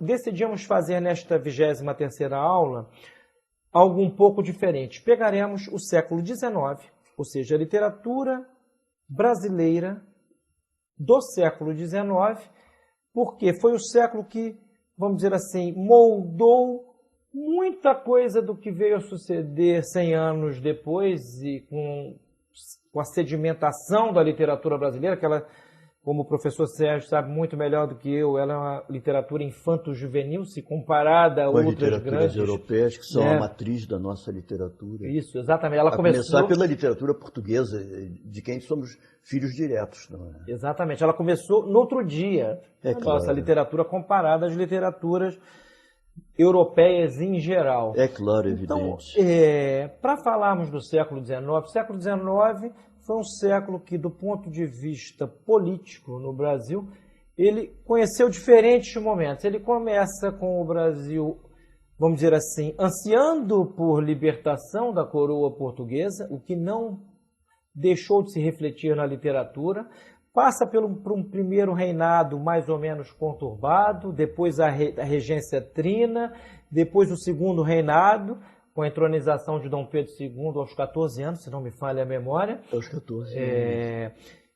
decidimos fazer nesta 23ª aula algo um pouco diferente. Pegaremos o século XIX, ou seja, a literatura brasileira do século XIX, porque foi o século que, vamos dizer assim, moldou muita coisa do que veio a suceder 100 anos depois e com a sedimentação da literatura brasileira, que ela, como o professor Sérgio sabe muito melhor do que eu, ela é uma literatura infanto-juvenil, se comparada a outras literaturas grandes europeias, que são a matriz da nossa literatura. Isso, exatamente. Ela começar pela literatura portuguesa, de quem somos filhos diretos. Não é? Exatamente. Ela começou no outro dia, nossa literatura comparada às literaturas europeias em geral. É claro, evidente. Então, para falarmos do século XIX, o século XIX foi um século que, do ponto de vista político no Brasil, ele conheceu diferentes momentos. Ele começa com o Brasil, vamos dizer assim, ansiando por libertação da coroa portuguesa, o que não deixou de se refletir na literatura. Passa por um primeiro reinado mais ou menos conturbado, depois a regência trina, depois o segundo reinado, com a entronização de Dom Pedro II aos 14 anos, se não me falha a memória. Aos 14 anos.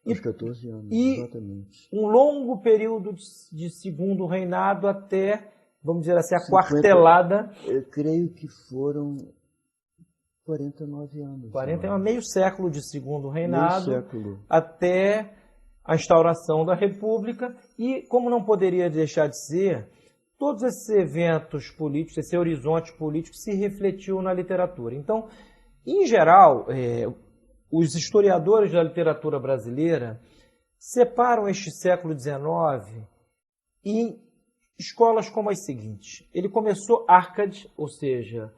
Aos 14 anos, exatamente. Um longo período de segundo reinado até, vamos dizer assim, a quartelada. Eu creio que foram 49 anos. 49, meio século de segundo reinado. Meio século. Até a instauração da República e, como não poderia deixar de ser, todos esses eventos políticos, esse horizonte político se refletiu na literatura. Então, em geral, os historiadores da literatura brasileira separam este século XIX em escolas como as seguintes. Ele começou Arcade, ou seja,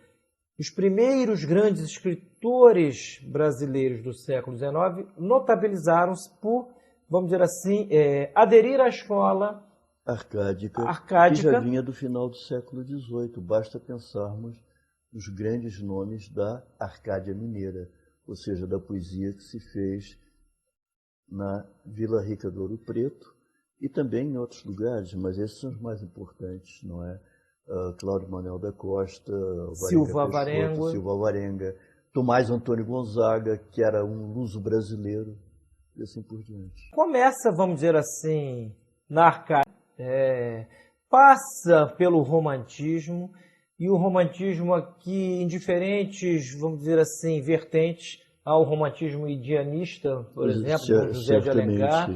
os primeiros grandes escritores brasileiros do século XIX notabilizaram-se por, vamos dizer assim, aderir à escola arcádica, que já vinha do final do século XVIII. Basta pensarmos nos grandes nomes da Arcádia Mineira, ou seja, da poesia que se fez na Vila Rica do Ouro Preto e também em outros lugares, mas esses são os mais importantes, não é? Cláudio Manuel da Costa, Silva Alvarenga, Tomás Antônio Gonzaga, que era um luso brasileiro, e assim por diante. Começa, vamos dizer assim, na Arcádia, passa pelo romantismo, e o romantismo aqui em diferentes, vamos dizer assim, vertentes, ao romantismo indianista, por exemplo, com José de Alencar.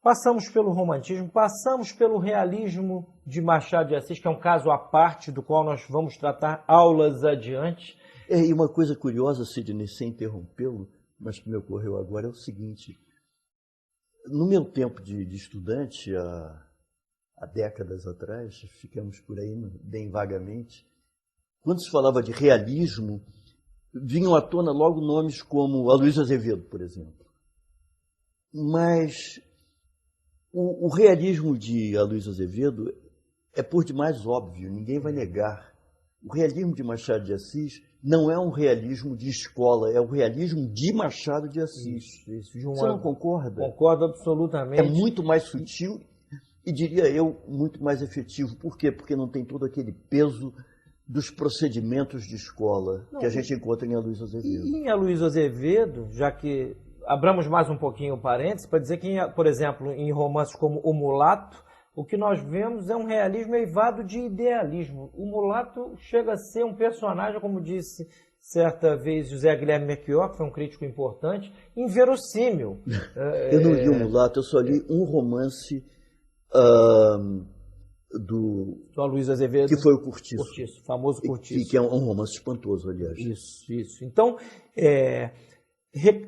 Passamos pelo romantismo, passamos pelo realismo de Machado de Assis, que é um caso à parte, do qual nós vamos tratar aulas adiante. E uma coisa curiosa, Sidney, sem interrompê-lo, mas que me ocorreu agora, é o seguinte. No meu tempo de estudante, há décadas atrás, ficamos por aí bem vagamente, quando se falava de realismo, vinham à tona logo nomes como Aloysio Azevedo, por exemplo. Mas o realismo de Aloysio Azevedo é por demais óbvio, ninguém vai negar. O realismo de Machado de Assis não é um realismo de escola, é o realismo de Machado de Assis. Você não concorda? Concordo absolutamente. É muito mais sutil e, diria eu, muito mais efetivo. Por quê? Porque não tem todo aquele peso dos procedimentos de escola que a gente encontra em Aloysio Azevedo. E em Aloysio Azevedo, já que abramos mais um pouquinho o parênteses, para dizer que, por exemplo, em romances como O Mulato, o que nós vemos é um realismo eivado de idealismo. O mulato chega a ser um personagem, como disse certa vez José Guilherme Melchior, que foi um crítico importante, inverossímil. Eu não li o Mulato, eu só li um romance do Aloysio Azevedo. Que foi o Cortiço. O famoso Cortiço. Que é um romance espantoso, aliás. Isso. Então,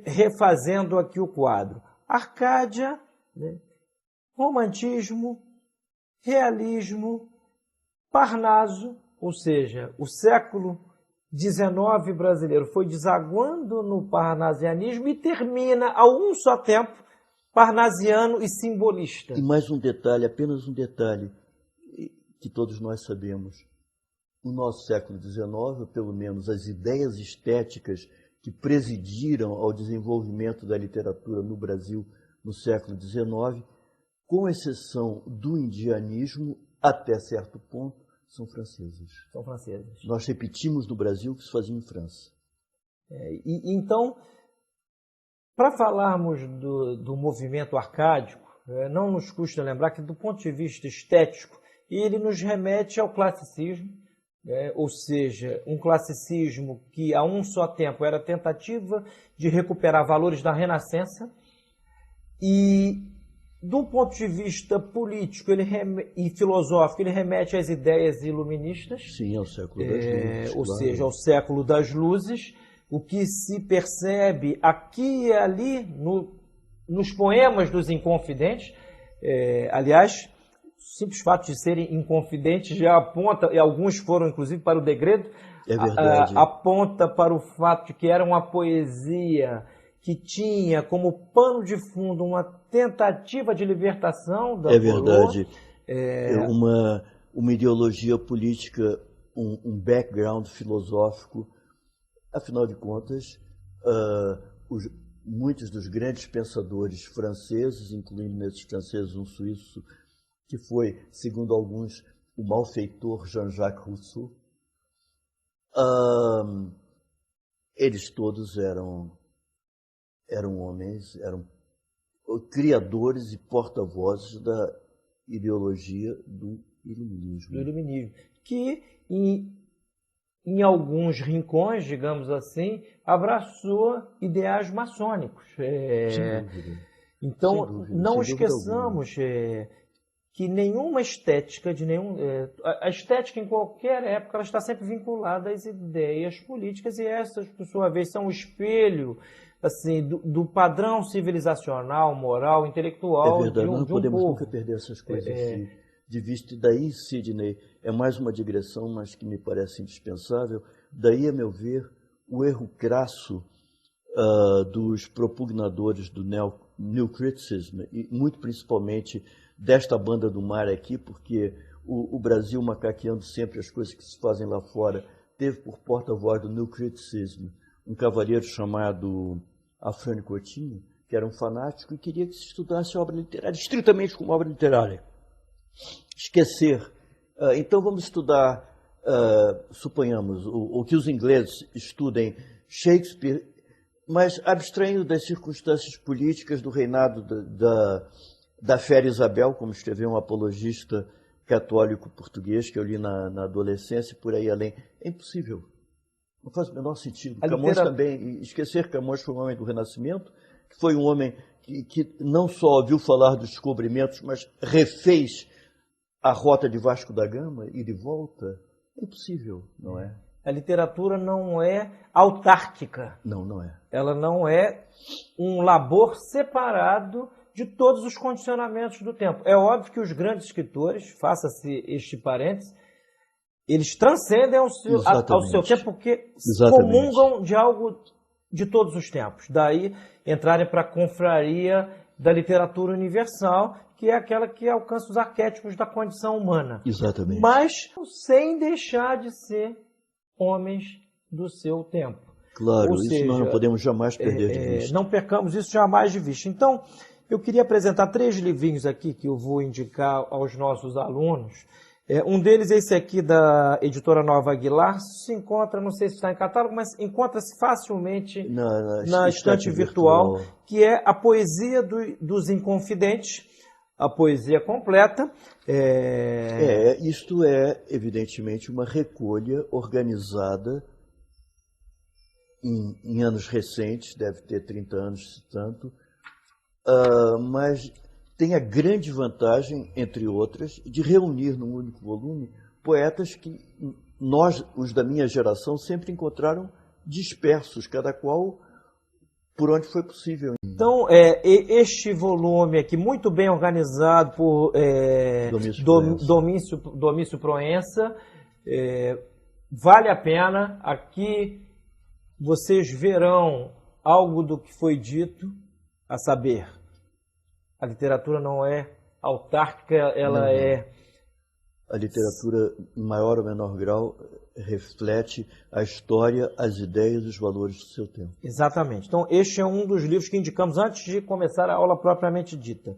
refazendo aqui o quadro. Arcádia, né? Romantismo, realismo, Parnaso, ou seja, o século XIX brasileiro foi desaguando no parnasianismo e termina, a um só tempo, parnasiano e simbolista. E mais um detalhe, apenas um detalhe, que todos nós sabemos. No nosso século XIX, ou pelo menos as ideias estéticas que presidiram ao desenvolvimento da literatura no Brasil no século XIX, com exceção do indianismo, até certo ponto, são francesas. São francesas. Nós repetimos no Brasil o que se fazia em França. Então, para falarmos do movimento arcádico, não nos custa lembrar que, do ponto de vista estético, ele nos remete ao classicismo, ou seja, um classicismo que a um só tempo era tentativa de recuperar valores da Renascença, e do ponto de vista político e filosófico, ele remete às ideias iluministas. Sim, ao século das luzes. Ou seja, ao século das luzes, o que se percebe aqui e ali nos poemas dos Inconfidentes. Aliás, o simples fato de serem inconfidentes já aponta, e alguns foram inclusive para o degredo, aponta para o fato de que era uma poesia que tinha como pano de fundo uma tentativa de libertação da coroa. Verdade. Uma ideologia política, um background filosófico. Afinal de contas, muitos dos grandes pensadores franceses, incluindo nesses franceses um suíço, que foi, segundo alguns, o malfeitor Jean-Jacques Rousseau, eles todos eram homens, eram criadores e porta-vozes da ideologia do iluminismo. Do iluminismo, que em alguns rincões, digamos assim, abraçou ideais maçônicos. Então, não esqueçamos que nenhuma estética, a estética em qualquer época, ela está sempre vinculada às ideias políticas, e essas, por sua vez, são um espelho assim, do padrão civilizacional, moral, intelectual de um povo. Não podemos nunca perder essas coisas de vista. E daí, Sidney, é mais uma digressão, mas que me parece indispensável. Daí, a meu ver, o erro crasso dos propugnadores do New Criticism, e muito principalmente desta banda do mar aqui, porque o Brasil, macaqueando sempre as coisas que se fazem lá fora, teve por porta-voz do New Criticism um cavalheiro chamado Afrânio Coutinho, que era um fanático e queria que se estudasse a obra literária, estritamente como obra literária. Esquecer. Então vamos estudar, suponhamos, o que os ingleses estudem Shakespeare, mas abstraindo das circunstâncias políticas do reinado da Féria Isabel, como escreveu um apologista católico português que eu li na adolescência, por aí além. É impossível. Não faz o menor sentido. Camões também, esquecer que Camões foi um homem do Renascimento, que foi um homem que não só ouviu falar dos descobrimentos, mas refez a rota de Vasco da Gama e de volta. É impossível, não é? A literatura não é autárquica. Não é. Ela não é um labor separado de todos os condicionamentos do tempo. É óbvio que os grandes escritores, faça-se este parênteses, eles transcendem ao seu tempo, porque comungam de algo de todos os tempos. Daí entrarem para a confraria da literatura universal, que é aquela que alcança os arquétipos da condição humana. Exatamente. Mas sem deixar de ser homens do seu tempo. Claro, isso nós não podemos jamais perder de vista. Não percamos isso jamais de vista. Então, eu queria apresentar 3 livrinhos aqui que eu vou indicar aos nossos alunos. Um deles é esse aqui da editora Nova Aguilar. Se encontra, não sei se está em catálogo, mas encontra-se facilmente na estante virtual, que é a Poesia dos Inconfidentes, a poesia completa. Isto é, evidentemente, uma recolha organizada em anos recentes, deve ter 30 anos, se tanto, mas tem a grande vantagem, entre outras, de reunir num único volume poetas que nós, os da minha geração, sempre encontraram dispersos, cada qual por onde foi possível. Então, este volume aqui, muito bem organizado por Domício Proença, vale a pena. Aqui vocês verão algo do que foi dito, a saber, a literatura não é autárquica, ela é... A literatura, em maior ou menor grau, reflete a história, as ideias e os valores do seu tempo. Exatamente. Então, este é um dos livros que indicamos antes de começar a aula propriamente dita.